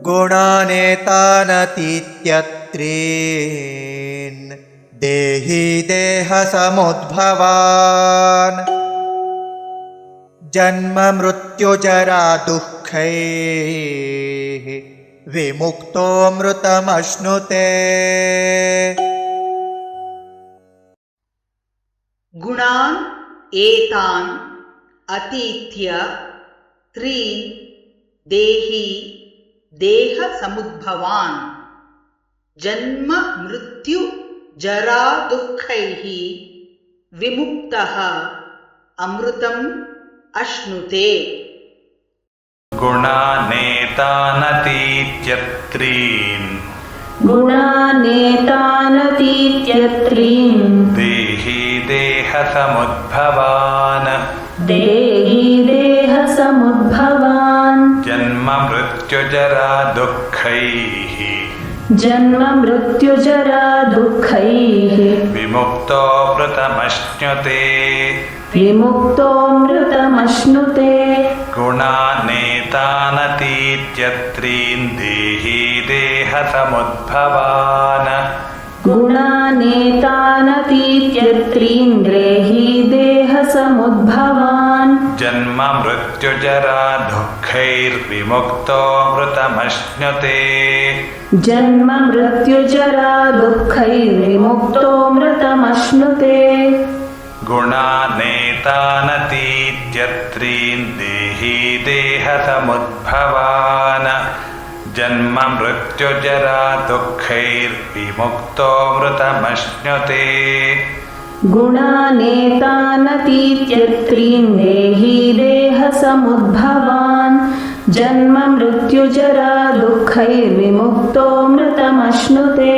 गुणानेतानतीत्यत्रीन् देहि देहसमुद्भवान् जन्म मृत्युजरा दुःखैः विमुक्तोऽमृतमश्नुते। गुणान् एतान् अतीत्य त्रीन् देहि देहसमुद्भवान् जन्म मृत्यु जरा दुःखैः विमुक्तः अमृतम् अश्नुते। गुणानेतानतीत्यत्रीन् देहि देहसमुद्भवान् जन्म मृत्युजरा दुःखैः विमुक्तोऽमृतमश्नुते। गुणानेतानतीत्यत्रीन् देहि देहसमुद्भवान् जन्म मृत्युजरा दुःखैर्विमुक्तोऽमृतमश्नुते। गुणानेतानतीत्यत्रीन् देहि देहसमुद्भवान् जन्म मृत्युजरा दुःखैर्विमुक्तोऽमृतमश्नुते। गुणानेतानतीत्यत्रीन् देहि देहसमुद्भवान् जन्म मृत्युजरा दुःखैर्विमुक्तोऽमृतमश्नुते।